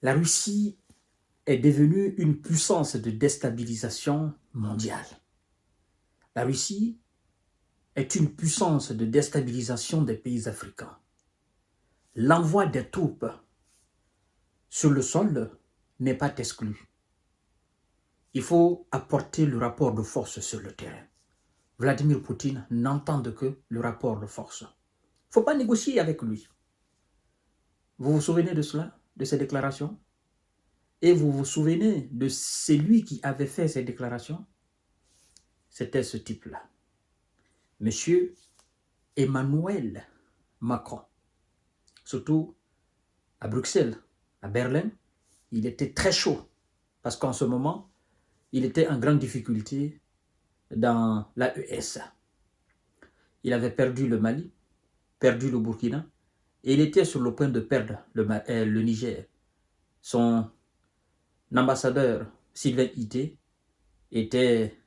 La Russie est devenue une puissance de déstabilisation mondiale. La Russie est une puissance de déstabilisation des pays africains. L'envoi des troupes sur le sol n'est pas exclu. Il faut apporter le rapport de force sur le terrain. Vladimir Poutine n'entend que le rapport de force. Il ne faut pas négocier avec lui. Vous vous souvenez de cela, de ces déclarations? Et vous vous souvenez de celui qui avait fait ces déclarations? C'était ce type-là. Monsieur Emmanuel Macron. Surtout à Bruxelles, à Berlin, il était très chaud. Parce qu'en ce moment, il était en grande difficulté dans l'AES. Il avait perdu le Mali, perdu le Burkina, et il était sur le point de perdre le Niger. Son ambassadeur, Sylvain Ité, était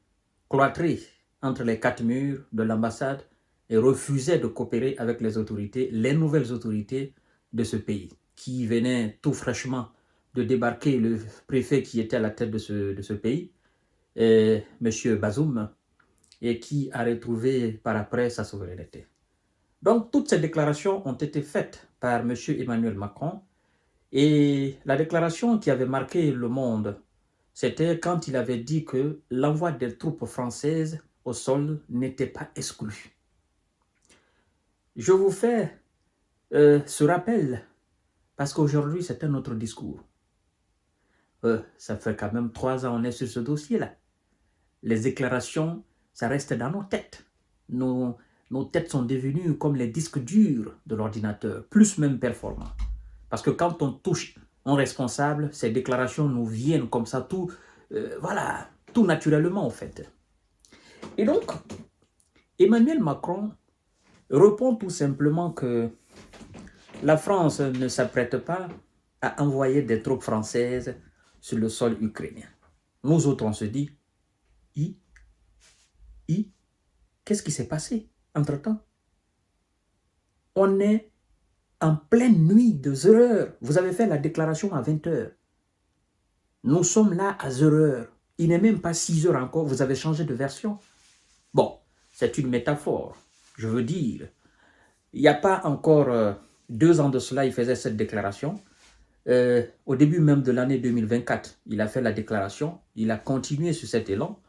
cloîtré entre les quatre murs de l'ambassade et refusait de coopérer avec les autorités, les nouvelles autorités de ce pays, qui venaient tout fraîchement de débarquer le préfet qui était à la tête de ce pays, M. Bazoum, et qui a retrouvé par après sa souveraineté. Donc, toutes ces déclarations ont été faites par M. Emmanuel Macron, et la déclaration qui avait marqué le monde, c'était quand il avait dit que l'envoi des troupes françaises au sol n'était pas exclu. Je vous fais ce rappel parce qu'aujourd'hui, c'est un autre discours. Ça fait quand même 3 ans qu'on est sur ce dossier-là. Les déclarations, ça reste dans nos têtes. Nos têtes sont devenues comme les disques durs de l'ordinateur, plus même performants. Parce que quand on touche un responsable, ces déclarations nous viennent comme ça, tout naturellement en fait. Et donc, Emmanuel Macron répond tout simplement que la France ne s'apprête pas à envoyer des troupes françaises sur le sol ukrainien. Nous autres, on se dit, qu'est-ce qui s'est passé entre-temps? On est en pleine nuit de 0 heures. Vous avez fait la déclaration à 20 heures. Nous sommes là à 0 heures. Il n'est même pas 6 heures encore. Vous avez changé de version. Bon, c'est une métaphore. Je veux dire, il n'y a pas encore 2 ans de cela, il faisait cette déclaration. Au début même de l'année 2024, il a fait la déclaration. Il a continué sur cet élan.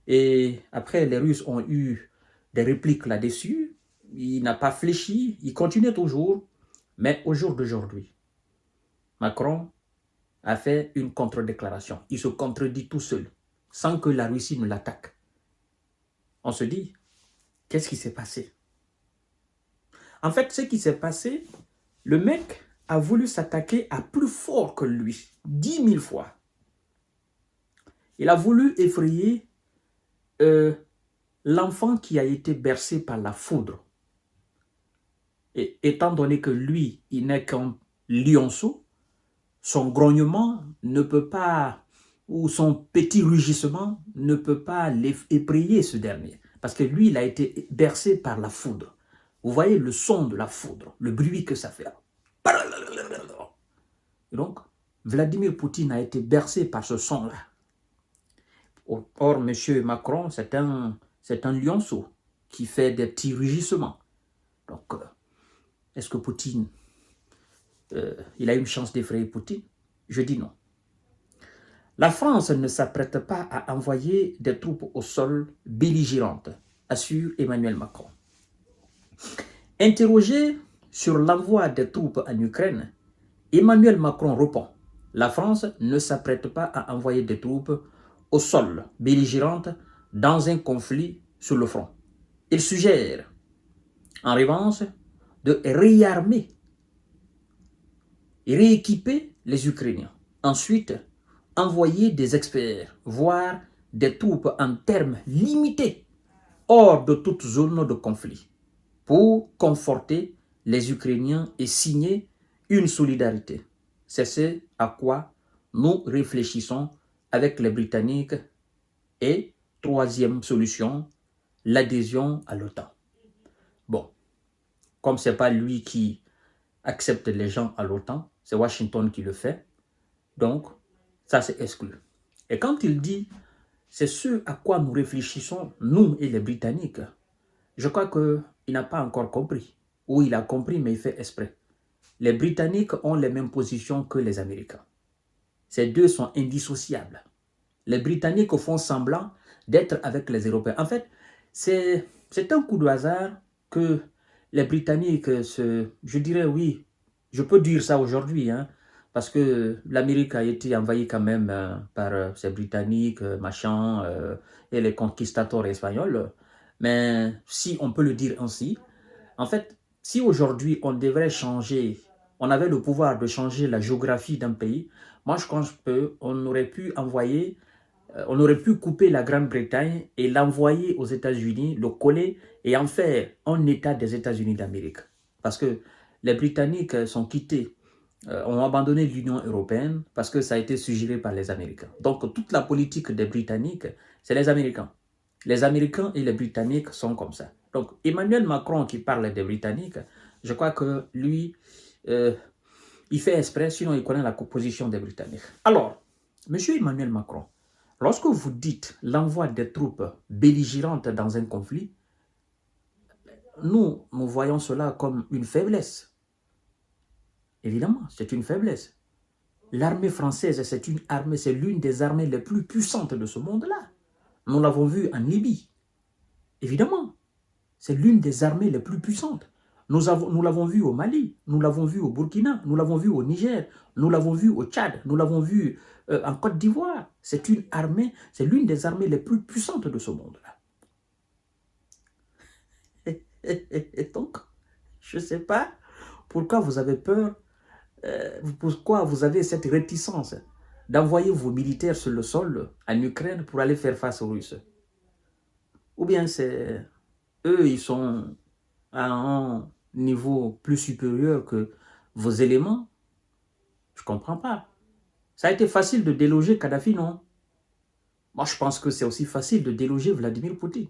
Et après, les Russes ont eu des répliques là-dessus. Il n'a pas fléchi. Il continuait toujours. Mais au jour d'aujourd'hui, Macron a fait une contre-déclaration. Il se contredit tout seul, sans que la Russie ne l'attaque. On se dit, qu'est-ce qui s'est passé? En fait, ce qui s'est passé, le mec a voulu s'attaquer à plus fort que lui, 10 000 fois. Il a voulu effrayer l'enfant qui a été bercé par la foudre. Et étant donné que lui, il n'est qu'un lionceau, son grognement ne peut pas, ou son petit rugissement ne peut pas effrayer ce dernier. Parce que lui, il a été bercé par la foudre. Vous voyez le son de la foudre, le bruit que ça fait. Et donc, Vladimir Poutine a été bercé par ce son-là. Or, M. Macron, c'est un lionceau qui fait des petits rugissements. Donc, est-ce que Poutine, il a une chance d'effrayer Poutine? Je dis non. La France ne s'apprête pas à envoyer des troupes au sol belligérantes, assure Emmanuel Macron. Interrogé sur l'envoi des troupes en Ukraine, Emmanuel Macron répond: la France ne s'apprête pas à envoyer des troupes au sol belligérantes dans un conflit sur le front. Il suggère, en revanche, de réarmer et rééquiper les Ukrainiens. Ensuite, envoyer des experts, voire des troupes en termes limités, hors de toute zone de conflit, pour conforter les Ukrainiens et signer une solidarité. C'est ce à quoi nous réfléchissons avec les Britanniques. Et troisième solution, l'adhésion à l'OTAN. Bon, comme ce n'est pas lui qui accepte les gens à l'OTAN, c'est Washington qui le fait. Donc, ça c'est exclu. Et quand il dit, c'est ce à quoi nous réfléchissons, nous et les Britanniques, je crois qu'il n'a pas encore compris. Ou il a compris, mais il fait exprès. Les Britanniques ont les mêmes positions que les Américains. Ces deux sont indissociables. Les Britanniques font semblant d'être avec les Européens. En fait, c'est un coup de hasard que les Britanniques je dirais oui, je peux dire ça aujourd'hui, hein, parce que l'Amérique a été envahie quand même par ces Britanniques, machin, et les conquistadors espagnols. Mais si on peut le dire ainsi, en fait, si aujourd'hui on devrait changer, on avait le pouvoir de changer la géographie d'un pays, moi je pense qu'on aurait pu envoyer, on aurait pu couper la Grande-Bretagne et l'envoyer aux États-Unis, le coller et en faire un État des États-Unis d'Amérique. Parce que les Britanniques sont quittés, ont abandonné l'Union européenne parce que ça a été suggéré par les Américains. Donc toute la politique des Britanniques, c'est les Américains. Les Américains et les Britanniques sont comme ça. Donc Emmanuel Macron qui parle des Britanniques, je crois que lui, il fait exprès, sinon il connaît la composition des Britanniques. Alors, Monsieur Emmanuel Macron, lorsque vous dites l'envoi des troupes belligérantes dans un conflit, nous voyons cela comme une faiblesse. Évidemment, c'est une faiblesse. L'armée française, c'est une armée, c'est l'une des armées les plus puissantes de ce monde-là. Nous l'avons vu en Libye. Évidemment, c'est l'une des armées les plus puissantes. Nous l'avons vu au Mali, nous l'avons vu au Burkina, nous l'avons vu au Niger, nous l'avons vu au Tchad, nous l'avons vu en Côte d'Ivoire. C'est une armée, c'est l'une des armées les plus puissantes de ce monde-là. Et donc, je ne sais pas pourquoi vous avez peur, pourquoi vous avez cette réticence d'envoyer vos militaires sur le sol en Ukraine pour aller faire face aux Russes. Ou bien c'est eux, ils sont à un niveau plus supérieur que vos éléments. Je ne comprends pas. Ça a été facile de déloger Kadhafi, non? Moi, je pense que c'est aussi facile de déloger Vladimir Poutine.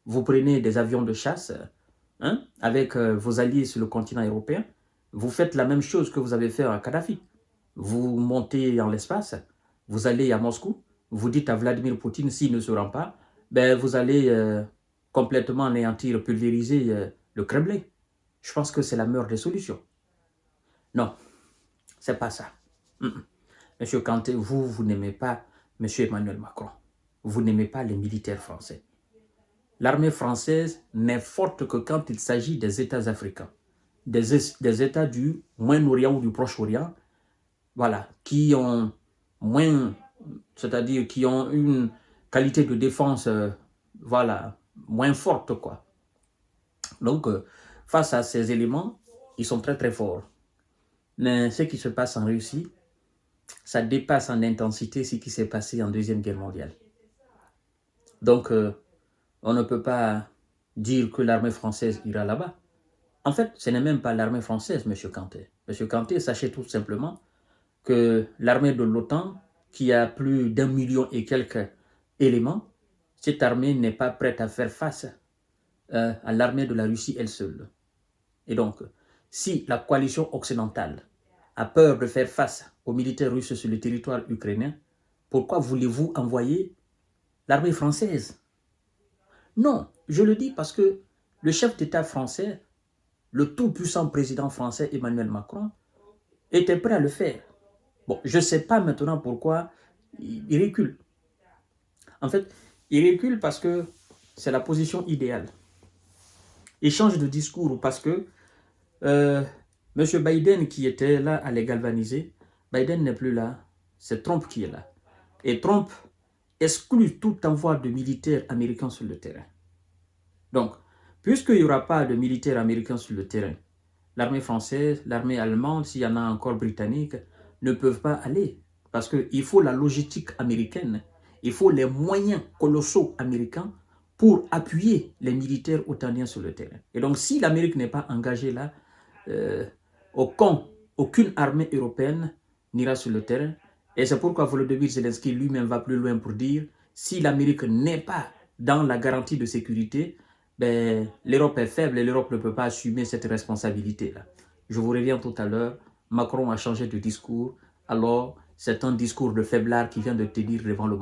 Vous prenez des avions de chasse hein, avec vos alliés sur le continent européen. Vous faites la même chose que vous avez fait à Kadhafi. Vous montez dans l'espace, vous allez à Moscou, vous dites à Vladimir Poutine, s'il ne se rend pas, ben vous allez complètement anéantir, pulvériser le Kremlin. Je pense que c'est la meilleure des solutions. Non, c'est pas ça. Monsieur Kanté, vous n'aimez pas Monsieur Emmanuel Macron. Vous n'aimez pas les militaires français. L'armée française n'est forte que quand il s'agit des États africains, des États du Moyen-Orient ou du Proche-Orient, voilà, qui ont moins, c'est-à-dire qui ont une qualité de défense, voilà, moins forte, quoi. Donc, face à ces éléments, ils sont très très forts. Mais ce qui se passe en Russie, ça dépasse en intensité ce qui s'est passé en Deuxième Guerre mondiale. Donc, on ne peut pas dire que l'armée française ira là-bas. En fait, ce n'est même pas l'armée française, M. Kanté. M. Kanté, sachez tout simplement que l'armée de l'OTAN, qui a plus d'1 million et quelques éléments, cette armée n'est pas prête à faire face à l'armée de la Russie elle seule. Et donc, si la coalition occidentale a peur de faire face aux militaires russes sur le territoire ukrainien, pourquoi voulez-vous envoyer l'armée française? Non, je le dis parce que le chef d'État français, le tout-puissant président français Emmanuel Macron, était prêt à le faire. Bon, je ne sais pas maintenant pourquoi il recule. En fait, il recule parce que c'est la position idéale. Il change de discours parce que M. Biden qui était là à les galvaniser, Biden n'est plus là, c'est Trump qui est là. Et Trump exclut tout envoi de militaires américains sur le terrain. Donc, puisqu'il n'y aura pas de militaires américains sur le terrain, l'armée française, l'armée allemande, s'il y en a encore britannique, ne peuvent pas aller. Parce qu'il faut la logistique américaine, il faut les moyens colossaux américains pour appuyer les militaires otaniens sur le terrain. Et donc, si l'Amérique n'est pas engagée là, aucune armée européenne n'ira sur le terrain. Et c'est pourquoi Volodymyr Zelensky lui-même va plus loin pour dire, si l'Amérique n'est pas dans la garantie de sécurité, ben, l'Europe est faible et l'Europe ne peut pas assumer cette responsabilité-là. Je vous reviens tout à l'heure, Macron a changé de discours, alors C'est un discours de faiblard qui vient de te dire devant le